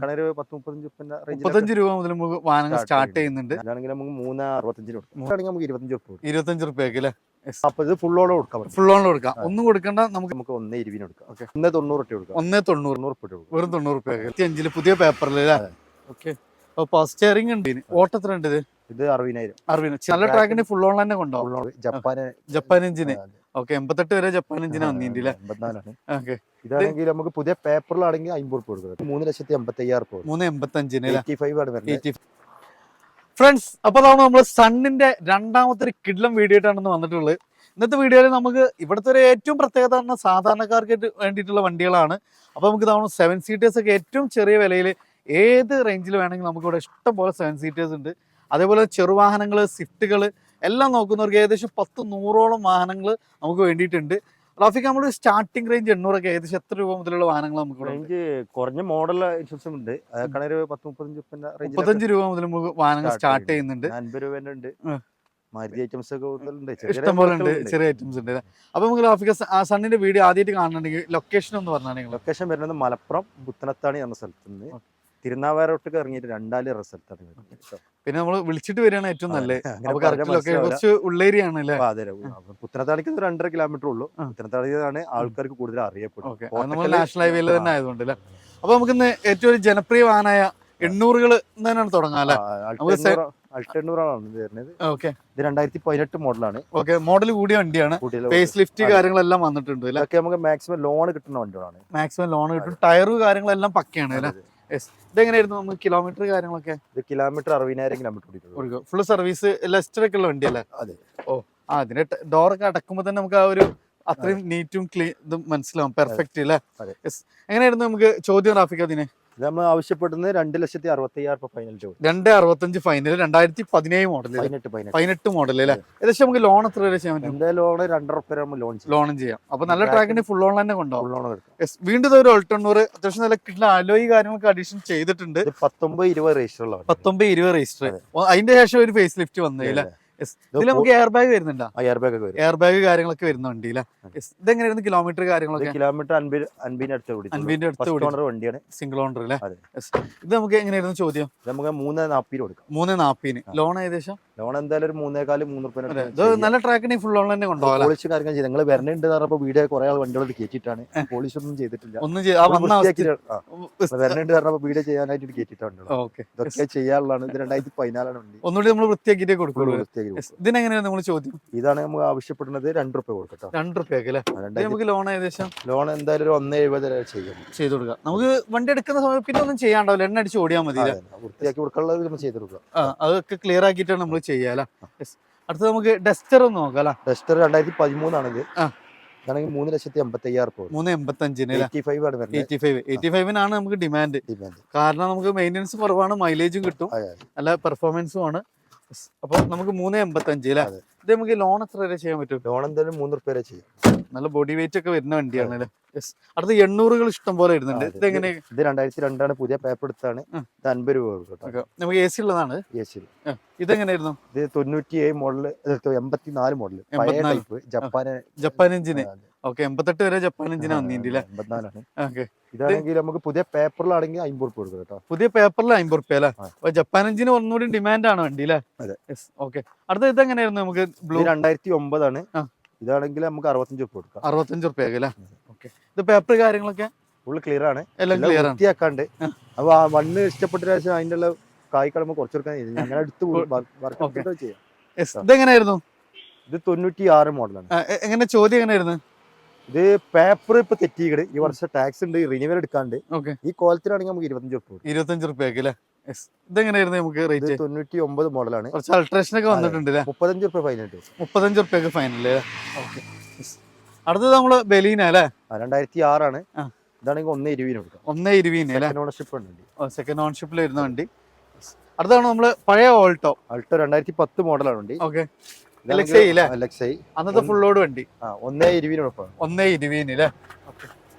കടയിൽ 10-35 35 രൂപ മുതൽ നമുക്ക് വാഹനങ്ങൾ സ്റ്റാർട്ട് ചെയ്യുന്നുണ്ട്. അതാണെങ്കിൽ നമുക്ക് 3.65 കൊടുക്കാം. നമുക്ക് 25 റുപ്യക്ക് അല്ലേ? അപ്പൊ ഇത് ഫുൾ ഓൺ കൊടുക്കാം. ഫുൾ ഓൺ കൊടുക്കാം. ഒന്നും കൊടുക്കണ്ട. നമുക്ക് 1.20 കൊടുക്കാം. 1.90 കൊടുക്കാം. 1.90 വെറും 90 റുപ്യക്ക് 25 പുതിയ പേപ്പറിൽ അല്ലേ? ഓക്കെ. അപ്പൊ പവർ സ്റ്റിയറിംഗ് ഉണ്ട്. ഓട്ടം എത്ര ഉണ്ട് ഇത്? 60,000. നല്ല ട്രാക്കിന്റെ ഫുൾ ഓൺ തന്നെ കൊണ്ടുപോകും. ജപ്പാൻ എഞ്ചിന്. ഓക്കെ. 88 വരെ ജപ്പാൻ എഞ്ചിന് വന്നിട്ടില്ല. 84. ഓക്കെ. ഇതാണെങ്കിൽ നമുക്ക് പുതിയ പേപ്പറിലാണെങ്കിൽ 50 രൂപ കൊടുക്കുന്നത്. 3,85,000. 385 85 ആണ് വരുന്നത്. ഫ്രണ്ട്സ്, അപ്പൊ അതാണ് നമ്മൾ സണ്ണിന്റെ രണ്ടാമത്തെ ഒരു കിഡ്ലം വീഡിയോ ആയിട്ടാണ് വന്നിട്ടുള്ളത്. ഇന്നത്തെ വീഡിയോയിൽ നമുക്ക് ഇവിടുത്തെ ഒരു ഏറ്റവും പ്രത്യേകത പറഞ്ഞാൽ സാധാരണക്കാർക്ക് വേണ്ടിയിട്ടുള്ള വണ്ടികളാണ്. അപ്പൊ നമുക്ക് ഇതാണ് 7 സീറ്റേഴ്സ് ഒക്കെ ഏറ്റവും ചെറിയ വിലയിൽ ഏത് റേഞ്ചിൽ വേണമെങ്കിൽ നമുക്ക് ഇവിടെ ഇഷ്ടം പോലെ 7 സീറ്റേഴ്സ് ഉണ്ട്. അതേപോലെ ചെറുവാഹനങ്ങൾ, സ്വിഫ്റ്റുകൾ എല്ലാം നോക്കുന്നവർക്ക് ഏകദേശം 10-100ഓളം വാഹനങ്ങൾ നമുക്ക് വേണ്ടിയിട്ടുണ്ട്. റാഫിക്ക്, നമ്മൾ സ്റ്റാർട്ടിംഗ് റേഞ്ച് 800 ഏകദേശം എത്ര രൂപ മുതലുള്ള വാഹനങ്ങൾ നമുക്ക് റേഞ്ച് കുറഞ്ഞ മോഡൽ ഉണ്ട്. 35 രൂപ മുതൽ നമുക്ക് വാഹനങ്ങൾ സ്റ്റാർട്ട് ചെയ്യുന്നുണ്ട്. 50 രൂപ ഉണ്ട്. മാരുതി ഐറ്റംസ് ഒക്കെ ഇഷ്ടം പോലെ ഉണ്ട്. ചെറിയ ഐറ്റംസ് ഉണ്ട്. അപ്പൊ നമുക്ക് റാഫിക്ക് സണ്ണിന്റെ വീഡിയോ ആദ്യമായിട്ട് കാണുന്നുണ്ടെങ്കിൽ ലൊക്കേഷൻ ഒന്ന് പറഞ്ഞാൽ. ലൊക്കേഷൻ വരുന്നത് മലപ്പുറം പുത്തനത്താണി എന്ന സ്ഥലത്ത് നിന്ന് തിരുനാവാരോട്ടൊക്കെ ഇറങ്ങിയിട്ട് രണ്ടാല് സ്ഥലത്താണ്. പിന്നെ നമ്മൾ വിളിച്ചിട്ട് വരികയാണ് ഏറ്റവും നല്ലത്. കുറച്ച് ഉള്ളേരിയാണ് അല്ലേ? പുത്തനത്താണിക്ക് 2.5 കിലോമീറ്റർ ഉള്ളൂ. പുത്തനത്താണിയാണ് ആൾക്കാർക്ക് കൂടുതൽ അറിയപ്പെടും. നാഷണൽ ഹൈവേയിൽ തന്നെ ആയതുകൊണ്ട് അല്ലേ? അപ്പൊ നമുക്ക് ഇന്ന് ഏറ്റവും ഒരു ജനപ്രിയ വാഹനമായ 800 തന്നെയാണ് തുടങ്ങാം അല്ലേ? ഇത് 2018 മോഡലാണ്. ഓക്കെ. മോഡൽ കൂടിയ വണ്ടിയാണ്. ഫേസ് ലിഫ്റ്റ് കാര്യങ്ങളെല്ലാം വന്നിട്ടുണ്ട്. നമുക്ക് മാക്സിമം ലോൺ കിട്ടുന്ന വണ്ടികളാണ്. മാക്സിമം ലോൺ കിട്ടും. ടയറും കാര്യങ്ങളെല്ലാം പക്കയാണ് അല്ലേ? ഇതെങ്ങനെയായിരുന്നു നമുക്ക് കിലോമീറ്റർ കാര്യങ്ങളൊക്കെ? ഇത് kilometre 60,000 kilometre full service Leicester ഒക്കെ ഉള്ള വണ്ടിയല്ലേ? അതെ. ഓ, അതിന്റെ ഡോറൊക്കെ അടക്കുമ്പോ തന്നെ നമുക്ക് ആ ഒരു അത്രയും നീറ്റും ക്ലീൻ ഇതും മനസ്സിലാവും. പെർഫെക്റ്റ് അല്ലേ? എങ്ങനെയായിരുന്നു നമുക്ക് ചോദ്യം റാഫിക്ക് അതിന്? നമ്മൾ ആവശ്യപ്പെടുന്നത് 2,65,000 ഫൈനൽ. 2.65 ഫൈനൽ. 2017 മോഡൽ. 18 മോഡൽ അല്ലേ? ഏകദേശം നമുക്ക് ലോൺ എത്ര വരെ ചെയ്യാൻ പറ്റും? ലോൺ 2.5 ലോണും ചെയ്യാം. അപ്പൊ നല്ല ട്രാക്കിന് ഫുൾ ഓൺ തന്നെ കൊണ്ടുപോകും. വീണ്ടും ഒരു 800 അത്യാവശ്യം നല്ല കിട്ടുന്ന അലോയി കാര്യങ്ങളൊക്കെ അഡീഷൻ ചെയ്തിട്ടുണ്ട്. 19-20 രജിസ്റ്റർ. 19-20 രജിസ്റ്റർ. അതിന്റെ ശേഷം ഒരു ഫേസ് ലിഫ്റ്റ് വന്നില്ല. ഇതിൽ നമുക്ക് എയർ ബാഗ് വരുന്നുണ്ടോ? എയർ ബാഗ് കാര്യങ്ങളൊക്കെ വരുന്ന വണ്ടിയില്ല. ഇതെങ്ങനെയായിരുന്നു കിലോമീറ്റർ കാര്യങ്ങളൊക്കെ? കിലോമീറ്റർ 50 അടുത്ത് വണ്ടിയാണ്. സിംഗിൾ ഓണർ അല്ലേ? ഇത് നമുക്ക് എങ്ങനെയായിരുന്നു ചോദ്യം? നമുക്ക് 3.40 കൊടുക്കാം. 3.40. ലോൺ ഏകദേശം? ലോൺ എന്തായാലും ഒരു 3.25-3 രൂപ. ഇത് നല്ല ട്രാക്കിന് ഫുൾ ഓൺ തന്നെ കൊണ്ടുപോകാം. പോളിഷ് കാര്യങ്ങൾ ചെയ്ത് നിങ്ങൾ വരണുണ്ട് പറഞ്ഞപ്പോൾ വീഡിയോ കുറെ ആൾ വണ്ടികളോട് കയറ്റിട്ടാണ്. പോളിഷ് ഒന്നും ചെയ്തിട്ടില്ല. വരണുണ്ട് പറഞ്ഞപ്പോൾ വീഡിയോ ചെയ്യാനായിട്ട് കയറ്റിട്ടാണ്. ഇതൊക്കെ ചെയ്യാനുള്ളതാണ്. ഇത് 2014 വണ്ടി. ഒന്നുകൂടി നമ്മൾ വൃത്തിയാക്കിയിട്ടേ കൊടുക്കുള്ളൂ. ഇതിനെങ്ങനെയാണ് നമ്മൾ ചോദ്യം? ഇതാണ് നമുക്ക് ആവശ്യപ്പെടുന്നത്. 2 രൂപ കൊടുക്കട്ടോ. 2 രൂപയ്ക്ക് അല്ലേ? നമുക്ക് ലോൺ ഏകദേശം ലോൺ എന്തായാലും ഒരു 1.70 ചെയ്ത് കൊടുക്കാം. നമുക്ക് വണ്ടി എടുക്കുന്ന സമയത്ത് പിന്നെ ഒന്നും ചെയ്യാണ്ടാവില്ല. എണ്ണ അടിച്ച് ഓടിയാൽ മതി. വൃത്തിയാക്കി കൊടുക്കാനുള്ളത് നമ്മൾ ചെയ്ത് കൊടുക്കാം. അതൊക്കെ ക്ലിയർ ആക്കിയിട്ടാണ് നമ്മൾ ചെയ്യാല. അടുത്ത നമുക്ക് ഡസ്റ്റർ ഒന്ന് നോക്കാം. ഡസ്റ്റർ 2013 ആണിത്. ഇതാണെങ്കിൽ 3,85,000. 385 85 നമുക്ക് ഡിമാൻഡ്. കാരണം നമുക്ക് മെയിൻ്റെനൻസ് കുറവാണ്, മൈലേജും കിട്ടും, നല്ല പെർഫോമൻസും ആണ്. അപ്പൊ നമുക്ക് 3.85 അല്ലേ? ഇത് നമുക്ക് ലോൺ എത്ര വരെ ചെയ്യാൻ പറ്റും? ലോൺ എന്തായാലും 3 രൂപ വരെ ചെയ്യാം. നല്ല ബോഡി വെയിറ്റ് ഒക്കെ വരുന്ന വണ്ടിയാണ് അല്ലേ? അടുത്ത 800 ഇഷ്ടം പോലെ വരുന്നുണ്ട്. ഇതെങ്ങനെ? ഇത് 2002 ആണ്. പുതിയ പേപ്പർ എടുത്താണ്. 50 രൂപ കൊടുക്കും. നമുക്ക് എ സി ഉള്ളതാണ്. ഇതെങ്ങനെയായിരുന്നു? ഇത് 97 മോഡല്, 84 മോഡല്, ജപ്പാൻ എഞ്ചിന്. ഓക്കെ. 88 വരെ ജപ്പാൻ എഞ്ചിന് വന്നിട്ടില്ല. 84 ആണ്. ഇതാണെങ്കിൽ നമുക്ക് പുതിയ പേപ്പറിലാണെങ്കിൽ 50 രൂപ കൊടുക്കും കേട്ടോ. പുതിയ പേപ്പറിൽ 50 രൂപ അല്ലേ? ജപ്പാൻ എഞ്ചിന് ഒന്നുകൂടി ഡിമാൻഡ് ആണ് വണ്ടിയില്ലേ? ഓക്കെ. അടുത്ത ഇതെങ്ങനെയായിരുന്നു? നമുക്ക് 2009 ആണ്. ഇതാണെങ്കിൽ നമുക്ക് 65 രൂപ കൊടുക്കാം. 65 രൂപയ്ക്ക് അല്ലേ? ഓക്കെ. ഇത് പേപ്പർ കാര്യങ്ങളൊക്കെ ഫുള്ള് ക്ലിയർ ആണ്. എല്ലാം ക്ലിയർ ആണ്. വൃത്തിയാക്കാണ്ട് അപ്പൊ വണ്ണ് ഇഷ്ടപ്പെട്ട ശേഷം അതിന്റെ ഉള്ള കായ് കടമ്പോ കുറച്ചെടുക്കാൻ ഞങ്ങൾ എടുത്ത് ചെയ്യാം. ഇതെങ്ങനെയായിരുന്നു? ഇത് 96 മോഡലാണ്. എങ്ങനെ ചോദ്യം എങ്ങനെയായിരുന്നു? ഇത് പേപ്പർ ഇപ്പൊ തെറ്റിക്കട്. ഈ വർഷം ടാക്സ് ഉണ്ട്, റിന്യൂവൽ എടുക്കാണ്ട്. ഈ കോലത്തിലാണെങ്കിൽ നമുക്ക് 25 രൂപ. 25 രൂപയ്ക്ക് അല്ലേ? ഇതെങ്ങനെയായിരുന്നു നമുക്ക് റേറ്റ്? 99 മോഡലാണ്. കുറച്ച് അൾട്രേഷൻ ഒക്കെ വന്നിട്ടുണ്ട്. 35 രൂപ ഫൈനൽ. 35 രൂപയ്ക്ക് ഫൈനൽ. ഓക്കെ. അടുത്തത് നമ്മള് ബലീന അല്ലേ? 2006 ആണ്. ഇതാണെങ്കിൽ 1.20 കൊടുക്കാം. 1.20 ഓണർഷിപ്പ് ഉണ്ട്. സെക്കൻഡ് ഓണർഷിപ്പിൽ വരുന്ന വണ്ടി. അടുത്താണ് നമ്മള് പഴയ ഓൾട്ടോ. 2010 മോഡലാണ് വണ്ടി. ഓക്കെ. അന്നത്തെ ഫുൾ ലോഡ് വണ്ടി. 1.20 1.20 അല്ലേ?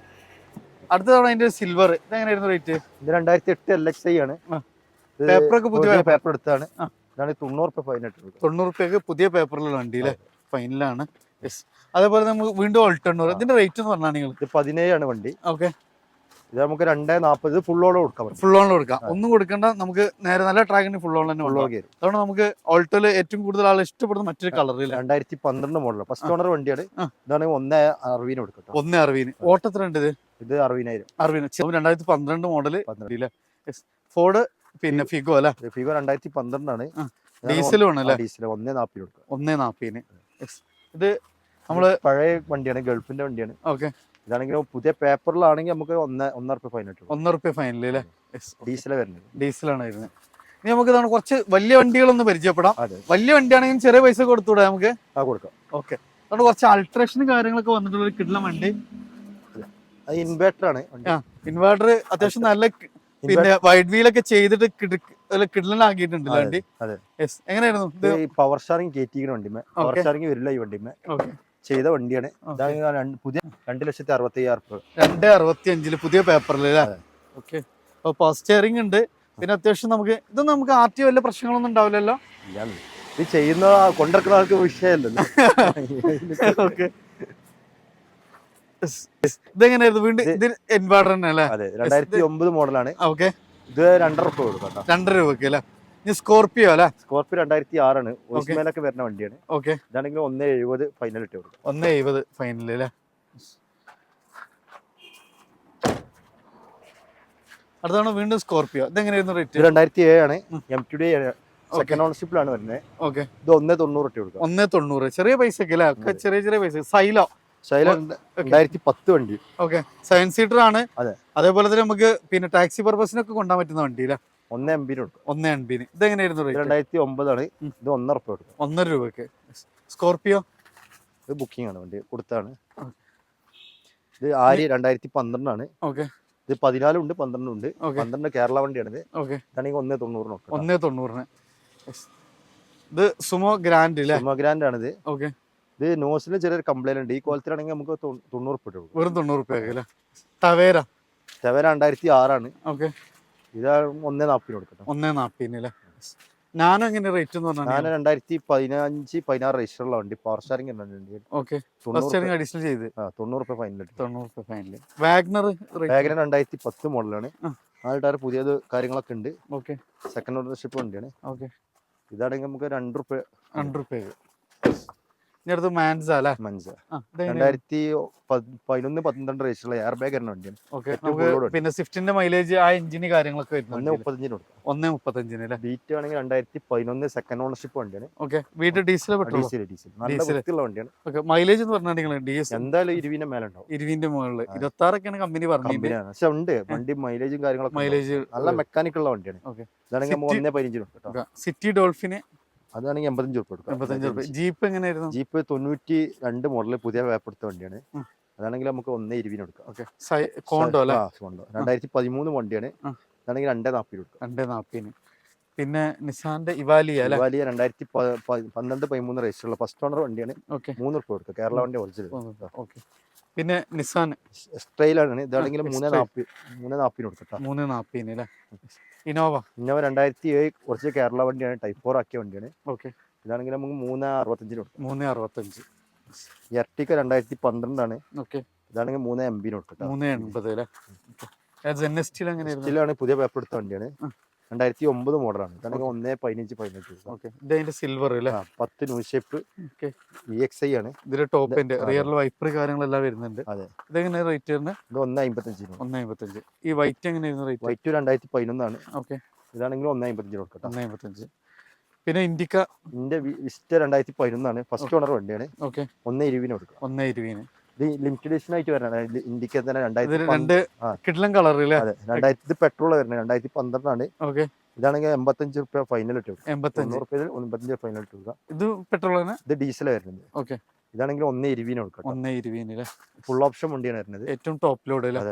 അടുത്തതാണ് അതിന്റെ സിൽവർ. ഇതെങ്ങനെയായിരുന്നു റേറ്റ്? ഇത് 2008 LXi ആണ്. പേപ്പറൊക്കെ പുതിയ പേപ്പർ എടുത്താണ്. ഇതാണ് 90 രൂപ ഫൈനൽ. 90 രൂപയ്ക്ക് പുതിയ പേപ്പറിലുള്ള വണ്ടി അല്ലേ? ഫൈനലാണ്. അതേപോലെ നമുക്ക് വീണ്ടും 800. ഇതിന്റെ റേറ്റ് എന്ന് പറഞ്ഞാൽ നിങ്ങൾ? ഇത് 17 ആണ് വണ്ടി. ഓക്കെ. ഇത് നമുക്ക് 240 ഫുള്ളോടെ കൊടുക്കാൻ പറ്റും. ഫുൾ ഓൺ കൊടുക്കാം, ഒന്നും കൊടുക്കണ്ട. നമുക്ക് നേരെ നല്ല ട്രാക്കിന് ഫുൾ ഓൺ തന്നെ ഫുള്ളോ ഉണ്ടാവും. കയറും. അതുകൊണ്ട് നമുക്ക് ഓൾട്ടോയിൽ ഏറ്റവും കൂടുതൽ ആൾ ഇഷ്ടപ്പെടുന്ന മറ്റൊരു കളർ 2012 മോഡൽ ഫസ്റ്റ് ഓണർ വണ്ടിയാണ്. ഇതാണ് 160 കൊടുക്കട്ടോ. 160. ഓട്ടത്തിലുണ്ട് ഇത് 60,000. 2012 മോഡൽ ഫോർഡ്, പിന്നെ ഫിഗോ അല്ലെ. ഫിഗോ 2012 ആണ്. ഡീസലും ആണ് അല്ലെ. ഡീസൽ 140 കൊടുക്കുക. 140. ഇത് നമ്മള് പഴയ വണ്ടിയാണ്, ഗൾഫിന്റെ വണ്ടിയാണ്. ഓക്കെ. ഇതാണെങ്കിൽ പുതിയ പേപ്പറിലാണെങ്കിൽ നമുക്ക് 1.5 റുപ്യ ഫൈൻ കിട്ടും. 1 റുപ്യ ഫൈനൽ അല്ലേ. ഡീസൽ വരുന്നത്. ഡീസലാണ് വരുന്നത്. ഇനി നമുക്ക് ഇതാണ് കുറച്ച് വലിയ വണ്ടികളൊന്ന് പരിചയപ്പെടാം. അതെ. വലിയ വണ്ടിയാണെങ്കിൽ ചെറിയ പൈസ കൊടുത്തൂടെ നമുക്ക്? കൊടുക്കാം. ഓക്കെ. അതുകൊണ്ട് കുറച്ച് അൾട്രേഷനും കാര്യങ്ങളൊക്കെ വന്നിട്ടുള്ള ഒരു കിടിലൻ വണ്ടി. അത് ഇൻവേർട്ടർ ആണ്. ഇൻവേർട്ടർ അത്യാവശ്യം നല്ല, പിന്നെ വൈഡ് വീലൊക്കെ ചെയ്തിട്ട് കിടിലനാക്കിയിട്ടുണ്ട് വണ്ടി. എങ്ങനെയായിരുന്നു ഇത്? പവർ സ്റ്റാറിംഗ് കയറ്റിക്കുന്ന വണ്ടിമേ, പവർ സ്റ്റാറിംഗ് വരില്ല ഈ വണ്ടിമേ. ചെയ്ത വണ്ടിയാണ്. പുതിയ 2,65,000 265 പുതിയ പേപ്പറിൽ അല്ലേ. ഓക്കെ. അപ്പൊ പവർ സ്റ്റിയറിംഗ് ഉണ്ട്. പിന്നെ അത്യാവശ്യം നമുക്ക് ഇതൊന്നും നമുക്ക് ആർട്ടി വല്ല പ്രശ്നങ്ങളൊന്നും ഉണ്ടാവില്ലല്ലോ. ഇത് ചെയ്യുന്ന കൊണ്ടിറക്കുന്ന ആൾക്ക് വിഷയമല്ലല്ലോ. ഓക്കെ. ഇതെങ്ങനെയായിരുന്നു വീണ്ടും? ഇത് ഇൻവേർട്ടർ തന്നെ അല്ലേ? അതെ, 2009 മോഡലാണ്. ഓക്കെ. ഇത് 2.5 റുപ്യ കൊടുക്കാം. 2 രൂപക്ക് അല്ലേ. ഇനി സ്കോർപിയോ അല്ലേ? സ്കോർപിയോ 2006 ആണ്. ഓസ്മേലൊക്കെ വരുന്ന വണ്ടിയാണ്. ഓക്കെ. ഇതാണെങ്കിൽ 1.70 ഫൈനൽ ഇട്ട് കൊടുക്കും. 1.70 ഫൈനൽ അല്ലേ. അടുത്താണ് വീണ്ടും സ്കോർപിയോ. ഇതെങ്ങനെയായിരുന്നു റേറ്റ്? 2007 ആണ്. MTD സെക്കൻഡ് ഓണർഷിപ്പിലാണ് വരുന്നത്. ഓക്കെ. ഇത് 1.90 ഇട്ട് കൊടുക്കാം. 1.90. ചെറിയ പൈസക്ക് അല്ലേ. ഒക്കെ ചെറിയ ചെറിയ പൈസ. സൈലോ 2010 വണ്ടി. ഓക്കെ. 7 സീറ്റർ ആണ്. അതെ. അതേപോലെ തന്നെ നമുക്ക് പിന്നെ ടാക്സി പർപ്പസിനൊക്കെ കൊണ്ടുപോകാൻ പറ്റുന്ന വണ്ടി അല്ലേ. 1.80 കൊടുക്കും. 1.80. ഇതെങ്ങനെയായിരുന്നു റേറ്റ്? 2009 ആണ്. ഇത് 1.5 റുപ്യ കൊടുക്കും. 1.5 രൂപക്ക്. സ്കോർപിയോ ഇത് ബുക്കിംഗ് ആണ്, വണ്ടി കൊടുത്താണ്. ഇത് ആര്യ 2012 ആണ്. ഓക്കെ. ഇത് 14 ഉണ്ട്, 12 ഉണ്ട്. 12 കേരള വണ്ടിയാണിത്. ഓക്കെ. ഇതാണെങ്കിൽ 1.90 നോക്കാം. 1.90. ഇത് സുമോ ഗ്രാൻഡ് അല്ലേ? സുമോ ഗ്രാൻഡ് ആണിത്. ഓക്കെ. ഇത് നോസിന് ചെറിയൊരു കംപ്ലൈന്റ് ഉണ്ട്. ഈ കോലത്തിലാണെങ്കിൽ നമുക്ക് 90 റുപ്യ കൊടുക്കും. വെറും 90 റുപ്യ അല്ലേ. ടവേര 2006 ആണ്. ഓക്കെ. ഇത് 1.40 കൊടുക്കട്ടെ. 1.40 അല്ലേ. നാനോ എങ്ങനെ റേറ്റ് എന്ന് പറഞ്ഞാൽ? ഞാൻ 2015-16 രജിസ്റ്ററുള്ള വണ്ടി, പവർ സ്റ്റാറിംഗ് വണ്ടി. ഓക്കെ. അഡീഷണൽ ചെയ്ത് 90 റുപ്യ ഫൈനൽ. 90 റുപ്യ ഫൈനൽ. വാഗ്നർ 2010 മോഡലാണ്. 4 ടയർ പുതിയത് കാര്യങ്ങളൊക്കെ ഉണ്ട്. ഓക്കെ. സെക്കൻഡ് ഓണർഷിപ്പ് വണ്ടിയാണ്. ഓക്കെ. ഇതാണെങ്കിൽ നമുക്ക് 2 റുപ്യ. 2 റുപ്യ. അടുത്ത് മാൻസ അല്ലേ? മൻസ 2011-12 രജിസ്റ്ററുള്ള എയർ ബാഗ് വരുന്ന വണ്ടിയാണ്. ഓക്കെ. പിന്നെ സ്വിഫ്റ്റിന്റെ മൈലേജ് ആ എഞ്ചിന് കാര്യങ്ങളൊക്കെ വരുന്നത് 1.35 കൊടുക്കാം. 1.35 അല്ലേ. ബീറ്റ് ആണെങ്കിൽ 2011 സെക്കൻഡ് ഓണർഷിപ്പ് വണ്ടിയാണ്. ഓക്കെ. വീട്ടിൽ ഡീസൽ പെട്രോൾ? ഡീസൽ നല്ല വൃത്തിയുള്ള വണ്ടിയാണ്. ഓക്കെ. മൈലേജ് എന്ന് പറഞ്ഞാൽ ഡീസൽ എന്തായാലും 20 മേലെ ഉണ്ടാവും. 20 മുകളിൽ 26 കമ്പനി പറഞ്ഞത്. പക്ഷെ ഉണ്ട് വണ്ടി മൈലേജും കാര്യങ്ങളൊക്കെ. മൈലേജ് നല്ല മെക്കാനിക്കുള്ള വണ്ടിയാണ്. ഓക്കെ. ഇതാണെങ്കിൽ 1.15 കൊടുക്കാം. സിറ്റി ഡോൾഫിന് അതാണെങ്കിൽ 85 റുപ്യ കൊടുക്കാം. 85 രൂപ. ജീപ്പ് എങ്ങനെയായിരുന്നു? ജീപ്പ് 92 മോഡല് പുതിയ വേപ്പെടുത്ത വണ്ടിയാണ്. അതാണെങ്കിൽ നമുക്ക് 1.20 കൊടുക്കാം. ഓക്കെ. കോണ്ടോ അല്ലേ? കോണ്ടോ 2013 വണ്ടിയാണ്. അതാണെങ്കിൽ 2.40 കൊടുക്കാം. 2.40. പിന്നെ നിസാന്റെ ഇവാലിയ അല്ലേ? ഇവാലിയ 2012-13 രജിസ്റ്ററുള്ള ഫസ്റ്റ് ഓണർ വണ്ടിയാണ്. ഓക്കെ. 3 റുപ്യ കൊടുക്കാം. കേരള വണ്ടി ഒറിജിനൽ. ഓക്കെ. പിന്നെ നിസാൻ എക്സ്ട്രയിലാണ്. ഇതാണെങ്കിൽ 3.40 കൊടുക്കാം. 3.40 അല്ലേ. ഇന്നോവ 2007 കുറച്ച് കേരള വണ്ടിയാണ്, ടൈപ്പ് 4 ആക്കിയ വണ്ടിയാണ്. ഓക്കെ. ഇതാണെങ്കിൽ നമുക്ക് 3.65 കൊടുക്കാം. 3.65. എർട്ടിക്ക 2012 ആണ്. ഓക്കെ. ഇതാണെങ്കിൽ 3.80 കൊടുക്കാം. 3.80 അല്ലേ. ാണ് പുതിയ പേപ്പർ എടുത്ത വണ്ടിയാണ്. 2009 മോഡലാണ്. ഇതാണെങ്കിൽ 1.15 ഓക്കെ. ഇതിന്റെ സിൽവർ അല്ലേ. 10 ന്യൂ ഷേപ്പ്. ഓക്കെ. EXI ആണ്. ഇതിന്റെ ടോപ്പിന്റെ റിയർ വൈപ്പർ കാര്യങ്ങളെല്ലാം വരുന്നുണ്ട്. അതെ. ഇതെങ്ങനെ റേറ്റ് വരുന്നത്? ഇത് 1.55. 1.55. ഈ വൈറ്റ് എങ്ങനെയായിരുന്നു റേറ്റ്? വൈറ്റ് 2011 ആണ്. ഓക്കെ. ഇതാണെങ്കിൽ 1.55 കൊടുക്കാം. 1.55. പിന്നെ ഇൻഡിക്ക വിസ്റ്റ 2011 ആണ്. ഫസ്റ്റ് ഓണർ വണ്ടിയാണ്. ഓക്കെ. 1.20 കൊടുക്കാം. 1.20. ഇത് ലിമിറ്റഡ് എഡിഷൻ ആയിട്ട് വരുന്നത്. ഇൻഡിക്ക തന്നെ 2012 കിഡ്ലൻ കളർ അല്ലേ. ഇത് പെട്രോൾ വരുന്നത് 2012 ആണ്. ഓക്കെ. ഇതാണെങ്കിൽ 85 റുപ്യ ഫൈനൽ ഇട്ട് കൊടുക്കാം. 85 ഫൈനൽ ഇട്ട് കൊടുക്കാം. ഇത് പെട്രോൾ ആണ്. ഇത് ഡീസൽ വരുന്നത്. ഓക്കെ. ഇതാണെങ്കിൽ 1.20 കൊടുക്കാം. 1.20 അല്ലേ. ഫുൾ ഓപ്ഷൻ വണ്ടിയാണ് വരുന്നത്. ഏറ്റവും ടോപ്പ് ലോഡ് അല്ലേ.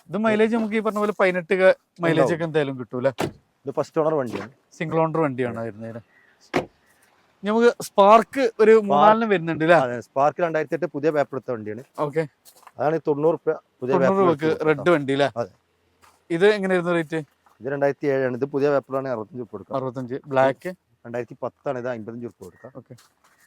ഇത് മൈലേജ് നമുക്ക് ഈ പറഞ്ഞ പോലെ 18 മൈലേജ് ഒക്കെ എന്തായാലും കിട്ടൂല. ഇത് ഫസ്റ്റ് ഓണർ വണ്ടിയാണ്. സിംഗിൾ ഓണർ വണ്ടിയാണ് വരുന്നത്. നമുക്ക് സ്പാർക്ക് ഒരു 3-4 വരുന്നുണ്ട് അല്ലേ. സ്പാർക്ക് 2008 പുതിയ പേപ്പർ എടുത്ത വണ്ടിയാണ്. ഓക്കെ. അതാണ് 90 റുപ്യ പുതിയ 90 രൂപക്ക് റെഡ് വണ്ടി അല്ലേ. ഇത് എങ്ങനെയായിരുന്നു റേറ്റ്? ഇത് 2007 ആണ്. ഇത് പുതിയ പേപ്പറാണ്. 65 റുപ്യ കൊടുക്കാം. 65. ബ്ലാക്ക് 2010 ആണ്. ഇത് 55 റുപ്യ കൊടുക്കാം. ഓക്കെ.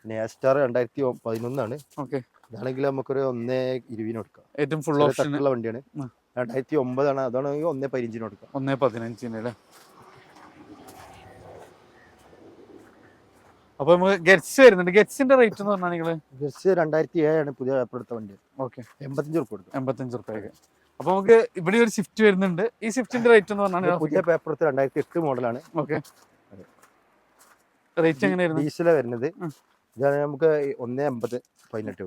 പിന്നെ സ്റ്റാർ 2011 ഓക്കെ. ഇതാണെങ്കിൽ നമുക്കൊരു 1.20 കൊടുക്കാം. ഏറ്റവും ഫുൾ ഓപ്ഷൻ തട്ടുള്ള വണ്ടിയാണ്. 2009 അതാണെങ്കിൽ 1.15 കൊടുക്കാം. 1.15 അല്ലേ? അപ്പൊ നമുക്ക് ഗെറ്റ്സ് വരുന്നുണ്ട്. ഗെറ്റ്സിന്റെ റേറ്റ് എന്ന് പറഞ്ഞാൽ നിങ്ങള് ഗെറ്റ്സ് 2007 പുതിയ പേപ്പർ എടുത്ത വണ്ടി. ഓക്കെ. 85 രൂപ കൊടുക്കും. 85 റുപ്യക്ക്. അപ്പൊ നമുക്ക് ഇവിടെ ഒരു സ്വിഫ്റ്റ് വരുന്നുണ്ട്. ഈ സ്വിഫ്റ്റിന്റെ റേറ്റ് എന്ന് പറഞ്ഞാൽ പുതിയ പേപ്പർ എടുത്ത് 2008 മോഡലാണ്. ഓക്കെ. റേറ്റ് എങ്ങനെയായിരുന്നു? ഡീസലാണ് വരുന്നത്. ഇതാണ് നമുക്ക് 1.80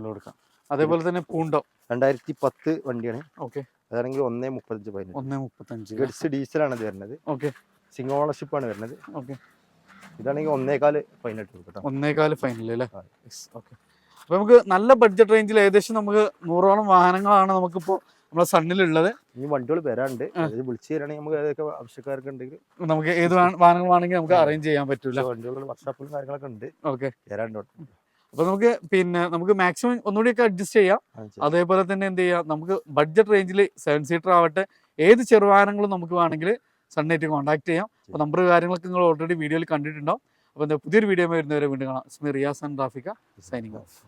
കൊടുക്കാം. അതേപോലെ തന്നെ പൂണ്ടോ 2010 വണ്ടിയാണ്. ഓക്കെ. അതാണെങ്കിൽ 1.35 1.35. ഗഡ്സ് ഡീസലാണ് ഇത് വരുന്നത്. ഓക്കെ. സിംഗിൾ ഓണർഷിപ്പ് ആണ് വരുന്നത്. ഓക്കെ. ഇതാണെങ്കിൽ 1.15 കൊടുക്കാം. 1.15 ഫൈനൽ അല്ലേ? ഓക്കെ. അപ്പൊ നമുക്ക് നല്ല ബഡ്ജറ്റ് റേഞ്ചിൽ ഏകദേശം നമുക്ക് 100ഓളം വാഹനങ്ങളാണ് നമുക്കിപ്പോ നമ്മുടെ സണ്ണിലുള്ളത്. ഇനി വണ്ടികൾ വരാണ്ട് വിളിച്ചു തരാണെങ്കിൽ നമുക്ക് ഏതൊക്കെ ആവശ്യക്കാർക്ക് ഉണ്ടെങ്കിൽ നമുക്ക് ഏത് വാഹനങ്ങൾ വേണമെങ്കിൽ നമുക്ക് അറേഞ്ച് ചെയ്യാൻ പറ്റൂല. വണ്ടികളുടെ വർക്ക്ഷോപ്പും കാര്യങ്ങളൊക്കെ ഉണ്ട്. ഓക്കെ. വരാണ്ട് അപ്പൊ നമുക്ക് പിന്നെ നമുക്ക് മാക്സിമം ഒന്നുകൂടിയൊക്കെ അഡ്ജസ്റ്റ് ചെയ്യാം. അതേപോലെ തന്നെ എന്ത് ചെയ്യാം, നമുക്ക് ബഡ്ജറ്റ് റേഞ്ചിൽ 7 സീറ്റർ ആവട്ടെ ഏത് ചെറുവാഹനങ്ങളും നമുക്ക് വേണമെങ്കിൽ സണ്ണായിട്ട് കോൺടാക്ട് ചെയ്യാം. അപ്പോൾ നമ്പർ കാര്യങ്ങളൊക്കെ നിങ്ങൾ ഓൾറെഡി വീഡിയോയിൽ കണ്ടിട്ടുണ്ടാവും. അപ്പോൾ പുതിയൊരു വീഡിയോ വരുന്നവരെ വീണ്ടും കാണാം. Riyas and Rafika signing of.